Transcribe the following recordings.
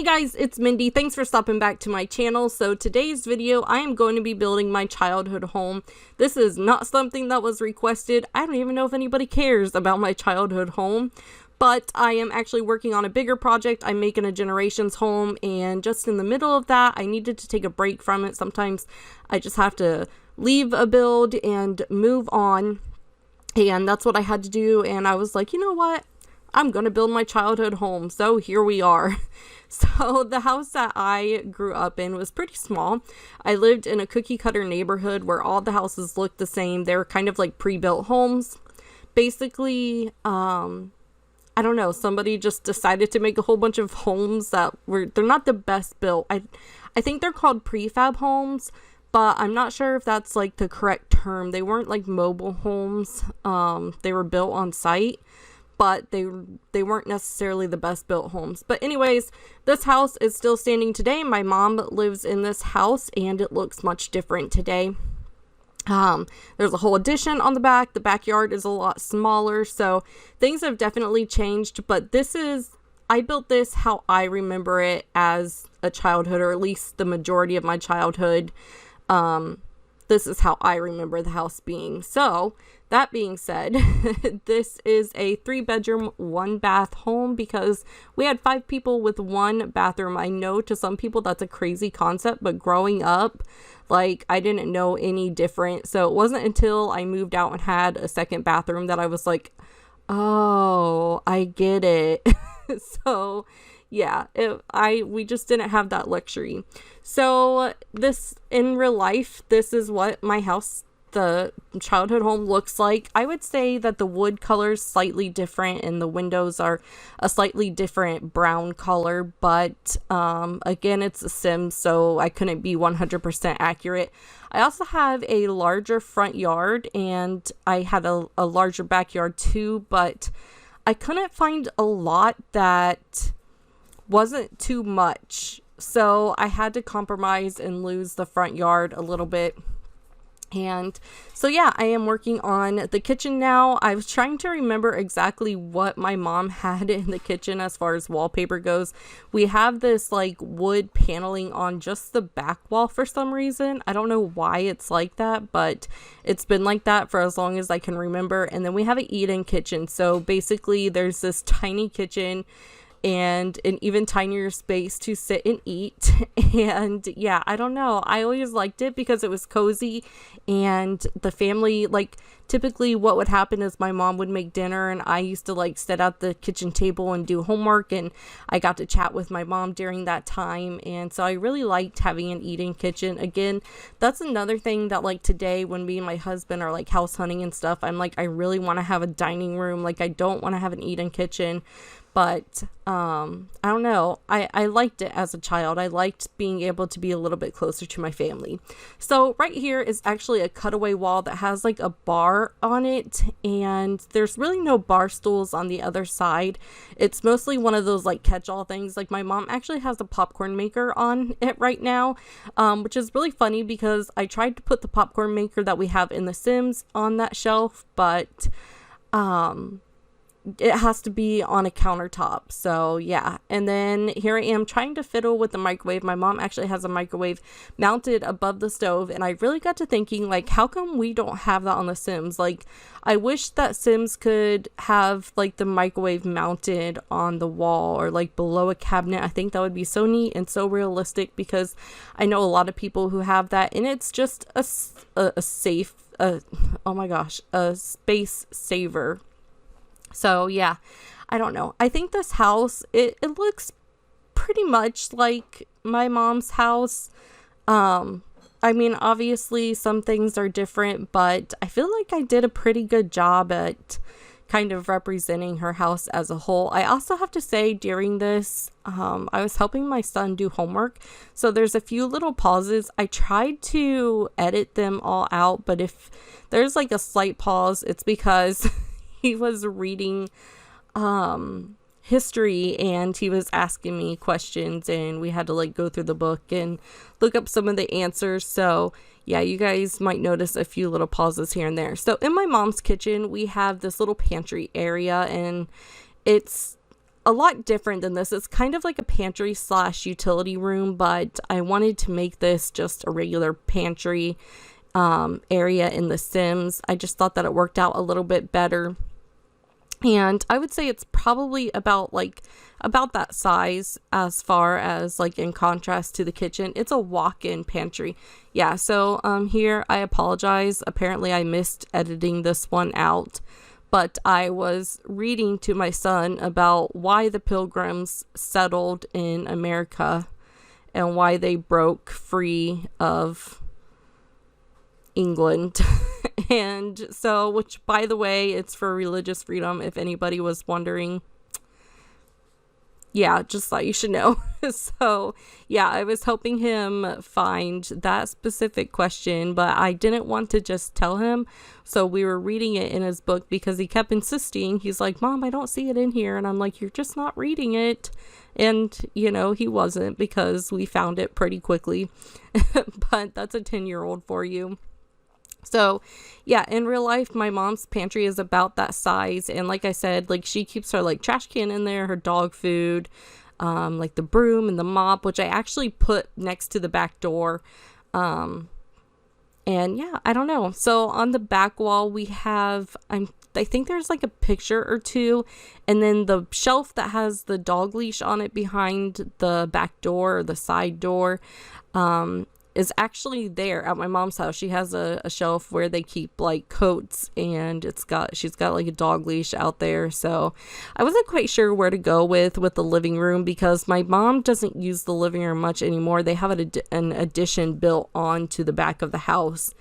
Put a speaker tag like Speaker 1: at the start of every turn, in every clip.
Speaker 1: Hey guys, it's Mindy. Thanks for stopping back to my channel. So today's video, I am going to be building my childhood home. This is not something that was requested. I don't even know if anybody cares about my childhood home, but I am actually working on a bigger project. I'm making a generations home, and just in the middle of that, I needed to take a break from it. Sometimes I just have to leave a build and move on, and that's what I had to do. And I was like, you know what? I'm going to build my childhood home. So here we are. So the house that I grew up in was pretty small. I lived in a cookie cutter neighborhood where all the houses looked the same. They were kind of like pre-built homes. Basically, I don't know, somebody just decided to make a whole bunch of homes that they're not the best built. I think they're called prefab homes, but I'm not sure if that's like the correct term. They weren't like mobile homes. They were built on site, but they weren't necessarily the best built homes. But anyways, this house is still standing today. My mom lives in this house, and it looks much different today. There's a whole addition on the back. The backyard is a lot smaller, so things have definitely changed. But I built this how I remember it as a childhood, or at least the majority of my childhood. This is how I remember the house being. So that being said, this is a 3-bedroom, 1-bath home because we had 5 people with 1 bathroom. I know to some people that's a crazy concept, but growing up, like, I didn't know any different. So it wasn't until I moved out and had a 2nd bathroom that I was like, oh, I get it. So yeah, we just didn't have that luxury. So in real life, this is what the childhood home looks like. I would say that the wood color is slightly different and the windows are a slightly different brown color, but again, it's a Sims, so I couldn't be 100% accurate. I also have a larger front yard, and I had a larger backyard too, but I couldn't find a lot that wasn't too much, so I had to compromise and lose the front yard a little bit. And so yeah, I am working on the kitchen now. I was trying to remember exactly what my mom had in the kitchen as far as wallpaper goes. We have this like wood paneling on just the back wall for some reason. I don't know why it's like that, but it's been like that for as long as I can remember. And then we have an eat-in kitchen. So basically there's this tiny kitchen and an even tinier space to sit and eat. And yeah, I don't know, I always liked it because it was cozy, and the family, like, typically what would happen is my mom would make dinner and I used to like sit at the kitchen table and do homework, and I got to chat with my mom during that time. And so I really liked having an eating kitchen. Again, that's another thing that, like, today when me and my husband are like house hunting and stuff, I'm like, I really want to have a dining room. Like, I don't want to have an eat-in kitchen. But I don't know, I liked it as a child. I liked being able to be a little bit closer to my family. So right here is actually a cutaway wall that has like a bar on it, and there's really no bar stools on the other side. It's mostly one of those like catch-all things. Like, my mom actually has a popcorn maker on it right now, which is really funny because I tried to put the popcorn maker that we have in The Sims on that shelf, but it has to be on a countertop. So yeah, and then here I am trying to fiddle with the microwave. My mom actually has a microwave mounted above the stove, and I really got to thinking, like, how come we don't have that on The Sims? Like, I wish that Sims could have like the microwave mounted on the wall or like below a cabinet. I think that would be so neat and so realistic, because I know a lot of people who have that, and it's just a safe, oh my gosh, a space saver. So yeah, I don't know. I think this house, it looks pretty much like my mom's house. I mean, obviously some things are different, but I feel like I did a pretty good job at kind of representing her house as a whole. I also have to say, during this, I was helping my son do homework, so there's a few little pauses. I tried to edit them all out, but if there's like a slight pause, it's because he was reading history, and he was asking me questions, and we had to like go through the book and look up some of the answers. So yeah, you guys might notice a few little pauses here and there. So in my mom's kitchen, we have this little pantry area, and it's a lot different than this. It's kind of like a pantry slash utility room, but I wanted to make this just a regular pantry area in The Sims. I just thought that it worked out a little bit better. And I would say it's probably about that size as far as like in contrast to the kitchen. It's a walk-in pantry. Yeah, so here I apologize. Apparently I missed editing this one out. But I was reading to my son about why the Pilgrims settled in America and why they broke free of England. And so, which, by the way, it's for religious freedom, if anybody was wondering. Yeah, just thought you should know. So, yeah, I was helping him find that specific question, but I didn't want to just tell him. So we were reading it in his book because he kept insisting. He's like, Mom, I don't see it in here. And I'm like, you're just not reading it. And, you know, he wasn't, because we found it pretty quickly. But that's a 10-year-old for you. So, yeah, in real life, my mom's pantry is about that size. And like I said, like, she keeps her, like, trash can in there, her dog food, like the broom and the mop, which I actually put next to the back door. And yeah, I don't know. So on the back wall, we have, I think there's like a picture or two. And then the shelf that has the dog leash on it behind the back door or the side door, is actually there at my mom's house. She has a shelf where they keep like coats, and she's got like a dog leash out there. So I wasn't quite sure where to go with the living room, because my mom doesn't use the living room much anymore. They have an addition built onto the back of the house.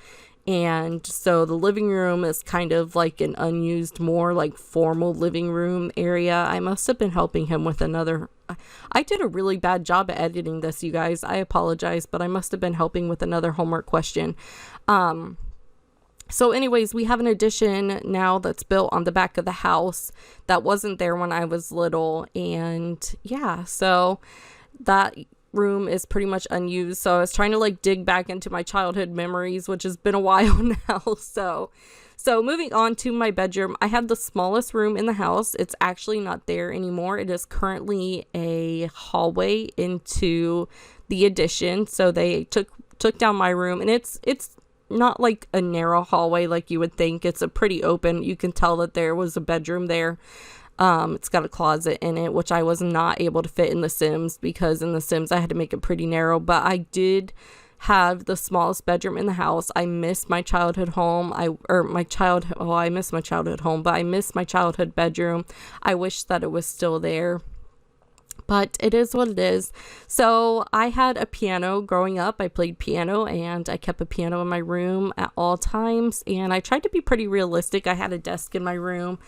Speaker 1: And so the living room is kind of like an unused, more like formal living room area. I must have been helping him with I did a really bad job at editing this, you guys. I apologize, but I must have been helping with another homework question. So anyways, we have an addition now that's built on the back of the house that wasn't there when I was little. And yeah, so that room is pretty much unused. So I was trying to like dig back into my childhood memories, which has been a while now. So moving on to my bedroom, I have the smallest room in the house. It's actually not there anymore. It is currently a hallway into the addition. So they took down my room, and it's not like a narrow hallway like you would think. It's a pretty open. You can tell that there was a bedroom there. It's got a closet in it, which I was not able to fit in The Sims, because in The Sims I had to make it pretty narrow, but I did have the smallest bedroom in the house. I miss my childhood home. I miss my childhood home, but I miss my childhood bedroom. I wish that it was still there. But it is what it is. So I had a piano growing up. I played piano, and I kept a piano in my room at all times. And I tried to be pretty realistic. I had a desk in my room,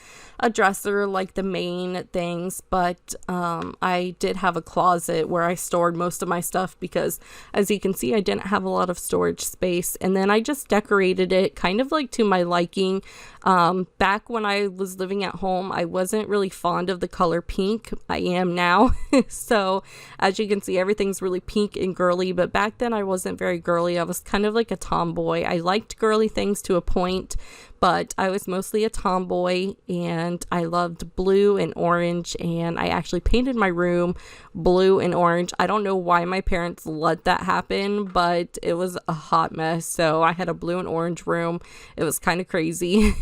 Speaker 1: a dresser, like the main things. But I did have a closet where I stored most of my stuff, because as you can see, I didn't have a lot of storage space. And then I just decorated it kind of like to my liking. Back when I was living at home, I wasn't really fond of the color pink. I am now. So as you can see, everything's really pink and girly, but back then I wasn't very girly. I was kind of like a tomboy. I liked girly things to a point, but I was mostly a tomboy, and I loved blue and orange, and I actually painted my room blue and orange. I don't know why my parents let that happen, but it was a hot mess. So I had a blue and orange room. It was kind of crazy.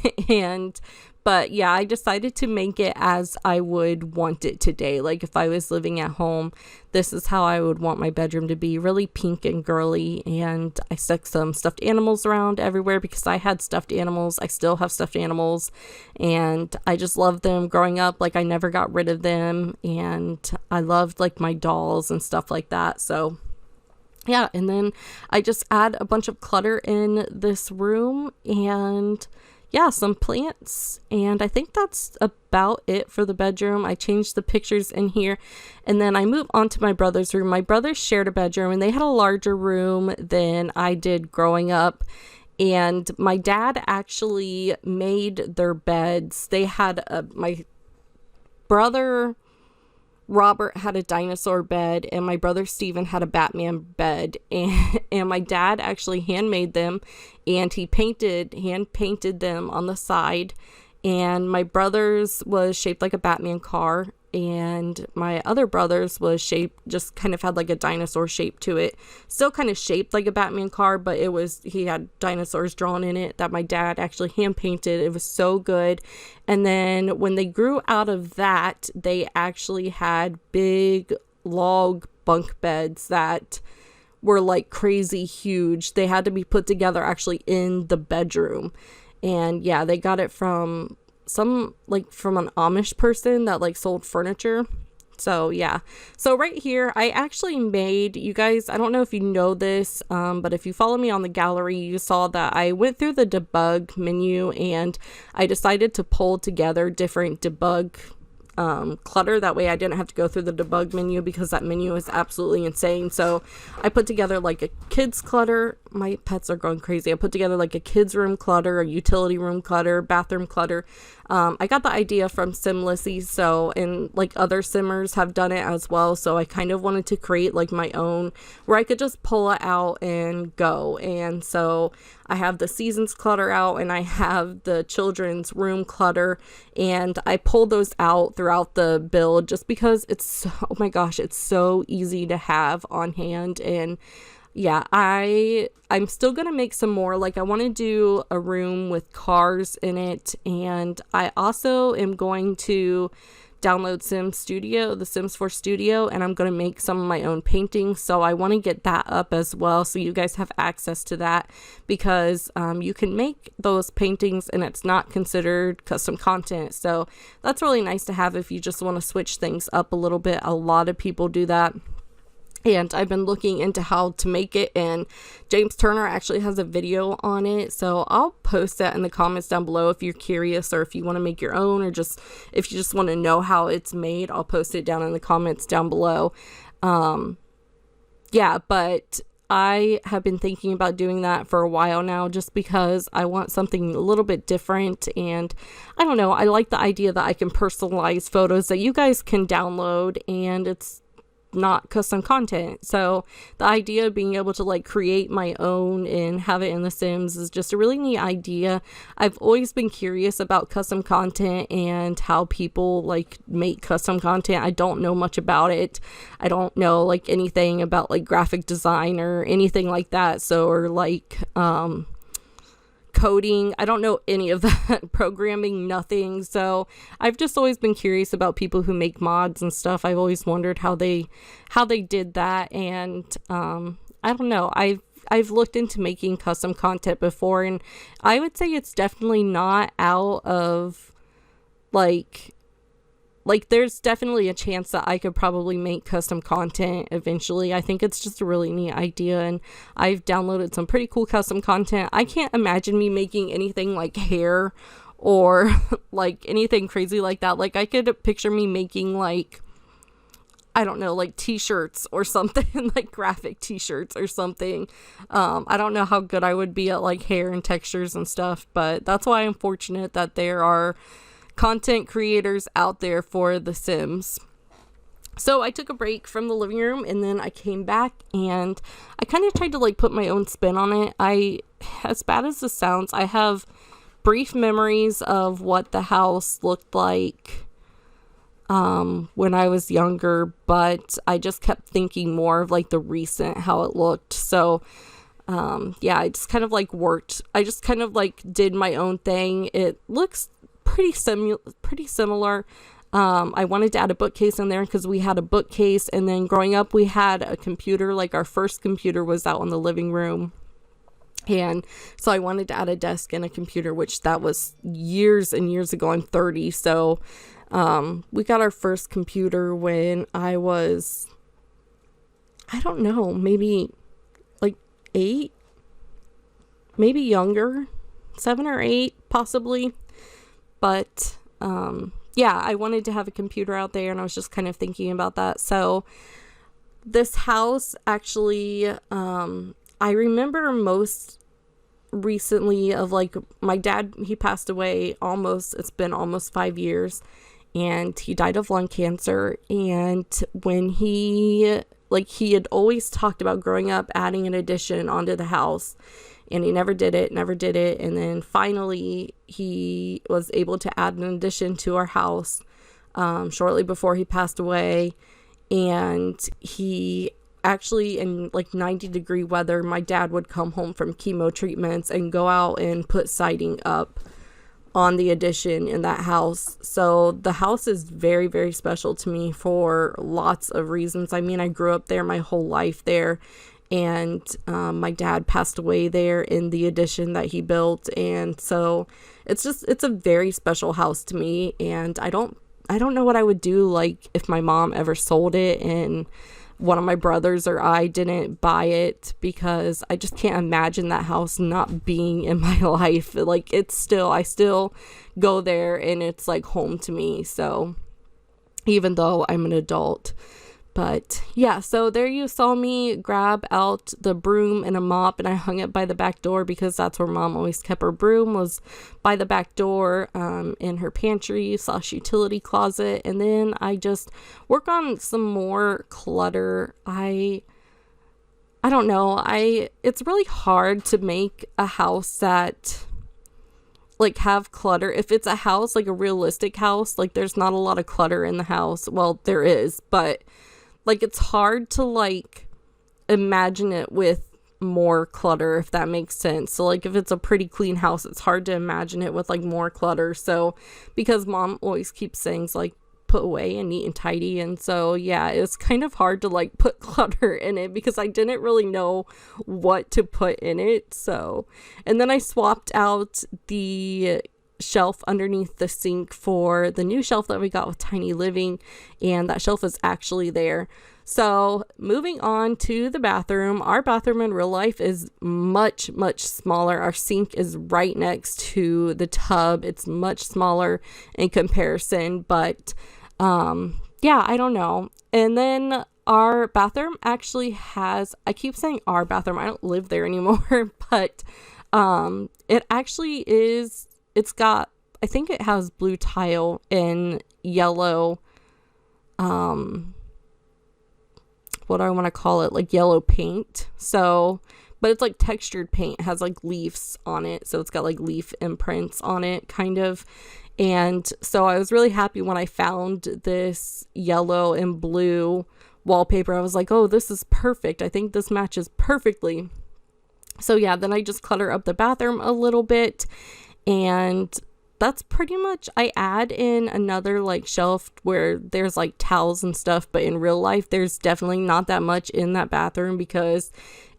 Speaker 1: But yeah, I decided to make it as I would want it today. Like if I was living at home, this is how I would want my bedroom to be, really pink and girly. And I stuck some stuffed animals around everywhere, because I had stuffed animals. I still have stuffed animals, and I just loved them growing up. Like I never got rid of them, and I loved like my dolls and stuff like that. So yeah, and then I just add a bunch of clutter in this room, and yeah, some plants, and I think that's about it for the bedroom. I changed the pictures in here, and then I move on to my brother's room. My brothers shared a bedroom, and they had a larger room than I did growing up, and my dad actually made their beds. They had my brother Robert had a dinosaur bed, and my brother Steven had a Batman bed, and my dad actually handmade them, and he hand painted them on the side. And my brother's was shaped like a Batman car, and my other brother's was shaped, just kind of had like a dinosaur shape to it. Still kind of shaped like a Batman car, but he had dinosaurs drawn in it that my dad actually hand painted. It was so good. And then when they grew out of that, they actually had big log bunk beds that were like crazy huge. They had to be put together actually in the bedroom. And yeah, they got it from from an Amish person that like sold furniture. So yeah, so right here I actually made, you guys, I don't know if you know this, but if you follow me on the gallery, you saw that I went through the debug menu and I decided to pull together different debug clutter. That way I didn't have to go through the debug menu, because that menu is absolutely insane. So I put together like a kids clutter. My pets are going crazy. I put together like a kids room clutter, a utility room clutter, bathroom clutter. I got the idea from Simlissy, so, and like other simmers have done it as well. So I kind of wanted to create like my own where I could just pull it out and go. And so I have the seasons clutter out and I have the children's room clutter, and I pulled those out throughout the build just because it's so, oh my gosh, it's so easy to have on hand. And yeah, I'm still gonna make some more. Like, I want to do a room with cars in it, and I also am going to download the Sims 4 Studio, and I'm going to make some of my own paintings. So I want to get that up as well, so you guys have access to that, because you can make those paintings and it's not considered custom content. So that's really nice to have if you just want to switch things up a little bit. A lot of people do that. And I've been looking into how to make it, and James Turner actually has a video on it, so I'll post that in the comments down below if you're curious, or if you want to make your own, or just if you just want to know how it's made. I'll post it down in the comments down below. Yeah, but I have been thinking about doing that for a while now, just because I want something a little bit different. And I don't know, I like the idea that I can personalize photos that you guys can download, and it's not custom content. So the idea of being able to like create my own and have it in The Sims is just a really neat idea. I've always been curious about custom content and how people like make custom content. I don't know much about it. I don't know like anything about like graphic design or anything like that. So, or like coding, I don't know any of that. Programming, nothing. So I've just always been curious about people who make mods and stuff. I've always wondered how they did that. And I don't know, I've looked into making custom content before, and I would say it's definitely not out of like there's definitely a chance that I could probably make custom content eventually. I think it's just a really neat idea, and I've downloaded some pretty cool custom content. I can't imagine me making anything like hair or like anything crazy like that. Like, I could picture me making like, I don't know, like t-shirts or something, like graphic t-shirts or something. I don't know how good I would be at like hair and textures and stuff, but that's why I'm fortunate that there are content creators out there for The Sims. So I took a break from the living room, and then I came back and I kind of tried to like put my own spin on it. As bad as this sounds, I have brief memories of what the house looked like when I was younger, but I just kept thinking more of like the recent, how it looked. So yeah, I just kind of like did my own thing. It looks pretty similar. I wanted to add a bookcase in there because we had a bookcase, and then growing up we had a computer. Like, our first computer was out in the living room, and so I wanted to add a desk and a computer, which that was years and years ago. I'm 30, so we got our first computer when I was, I don't know, maybe like 8, maybe younger, 7 or 8 possibly. But yeah, I wanted to have a computer out there, and I was just kind of thinking about that. So this house actually, I remember most recently of like my dad, he passed away it's been almost 5 years, and he died of lung cancer. And when he had always talked about growing up adding an addition onto the house, and he never did it. And then finally he was able to add an addition to our house shortly before he passed away. And he actually, in like 90-degree weather, my dad would come home from chemo treatments and go out and put siding up on the addition in that house. So the house is very, very special to me for lots of reasons. I mean, I grew up there my whole life there, and my dad passed away there in the addition that he built, and so it's a very special house to me. And I don't know what I would do, like, if my mom ever sold it and one of my brothers or I didn't buy it, because I just can't imagine that house not being in my life. Like, I still go there and it's like home to me. So even though I'm an adult, but yeah, so there you saw me grab out the broom and a mop, and I hung it by the back door because that's where Mom always kept her broom, was by the back door, in her pantry / utility closet. And then I just work on some more clutter. I don't know. It's really hard to make a house that like have clutter. If it's a house, like a realistic house, like there's not a lot of clutter in the house. Well, there is, but like, it's hard to, like, imagine it with more clutter, if that makes sense. So, like, if it's a pretty clean house, it's hard to imagine it with, like, more clutter. So, because Mom always keeps things, like, put away and neat and tidy. And so, yeah, it's kind of hard to, like, put clutter in it because I didn't really know what to put in it. So, and then I swapped out the shelf underneath the sink for the new shelf that we got with Tiny Living, and that shelf is actually there. So moving on to the bathroom. Our bathroom in real life is much smaller. Our sink is right next to the tub. It's much smaller in comparison, but yeah, I don't know. And then our bathroom actually has, I keep saying our bathroom, I don't live there anymore, but it actually is, it's got, I think it has blue tile and yellow, what do I want to call it? Like yellow paint. So, but it's like textured paint. It has like leaves on it. So it's got like leaf imprints on it, kind of. And so I was really happy when I found this yellow and blue wallpaper. I was like, oh, this is perfect. I think this matches perfectly. So yeah, then I just clutter up the bathroom a little bit. And that's pretty much, I add in another like shelf where there's like towels and stuff, but in real life there's definitely not that much in that bathroom because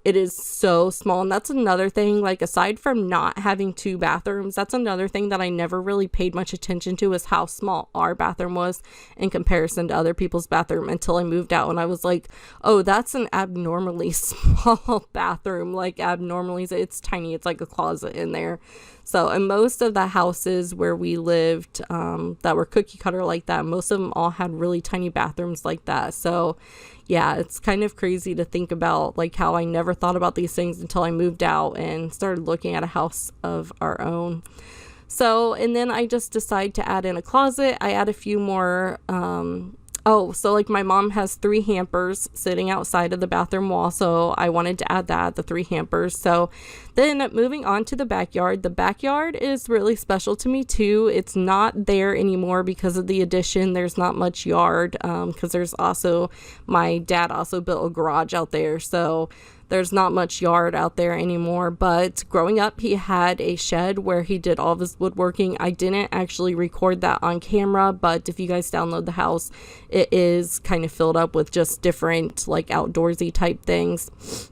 Speaker 1: it is so small. And that's another thing, like aside from not having 2 bathrooms, that's another thing that I never really paid much attention to, is how small our bathroom was in comparison to other people's bathroom, until I moved out and I was like, oh, that's an abnormally small bathroom. Like abnormally, it's tiny. It's like a closet in there. So in most of the houses where we lived, that were cookie cutter like that, most of them all had really tiny bathrooms like that. So yeah, it's kind of crazy to think about, like, how I never thought about these things until I moved out and started looking at a house of our own. So, and then I just decided to add in a closet. I add a few more, so like my mom has 3 hampers sitting outside of the bathroom wall, so I wanted to add the 3 hampers. So then moving on to the backyard is really special to me too. It's not there anymore because of the addition. There's not much yard, because there's also, my dad also built a garage out there, so there's not much yard out there anymore. But growing up, he had a shed where he did all of his woodworking. I didn't actually record that on camera, but if you guys download the house, it is kind of filled up with just different like outdoorsy type things.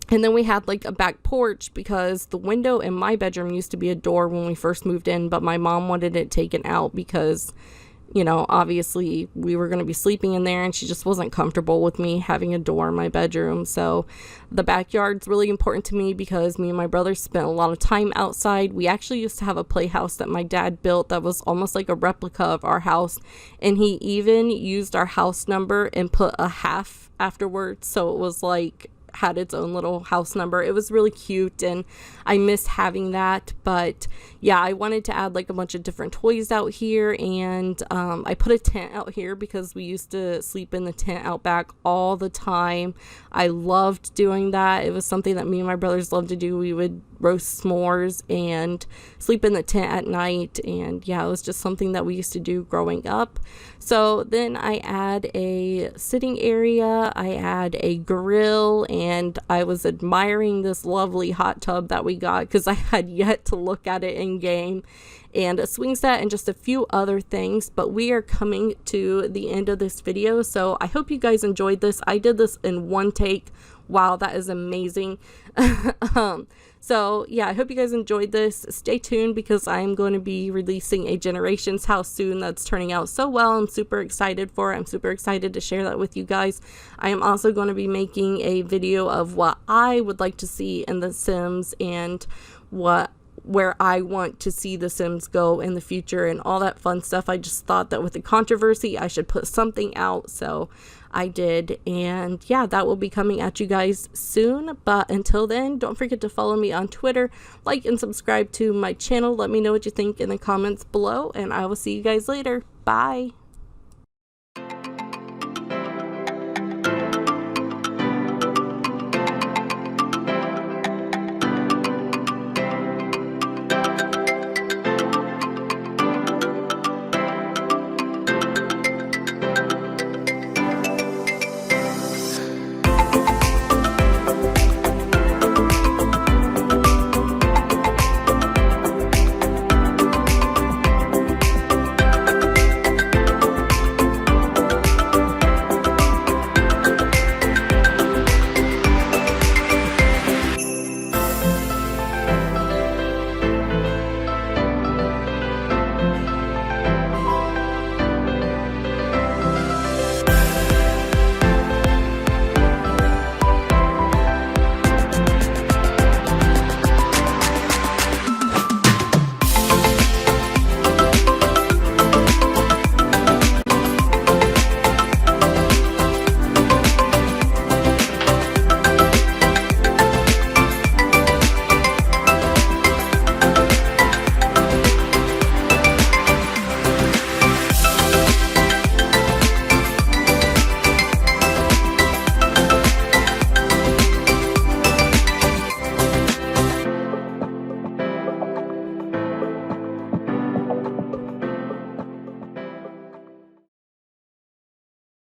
Speaker 1: And then we had like a back porch because the window in my bedroom used to be a door when we first moved in, but my mom wanted it taken out because, you know, obviously we were going to be sleeping in there and she just wasn't comfortable with me having a door in my bedroom. So the backyard's really important to me because me and my brother spent a lot of time outside. We actually used to have a playhouse that my dad built that was almost like a replica of our house, and he even used our house number and put a half afterwards, so it was like had its own little house number. It was really cute and I miss having that. But yeah, I wanted to add like a bunch of different toys out here, and I put a tent out here because we used to sleep in the tent out back all the time. I loved doing that. It was something that me and my brothers loved to do. We would roast s'mores and sleep in the tent at night. And yeah, it was just something that we used to do growing up. So then I add a sitting area, I add a grill, and I was admiring this lovely hot tub that we got because I had yet to look at it in game, and a swing set and just a few other things. But we are coming to the end of this video, so I hope you guys enjoyed this. I did this in one take. Wow, that is amazing. So yeah, I hope you guys enjoyed this. Stay tuned because I'm going to be releasing a Generations house soon that's turning out so well. I'm super excited for it. I'm super excited to share that with you guys. I am also going to be making a video of what I would like to see in The Sims and where I want to see The Sims go in the future and all that fun stuff. I just thought that with the controversy, I should put something out, so I did. And yeah, that will be coming at you guys soon. But until then, don't forget to follow me on Twitter, like and subscribe to my channel. Let me know what you think in the comments below, and I will see you guys later. Bye.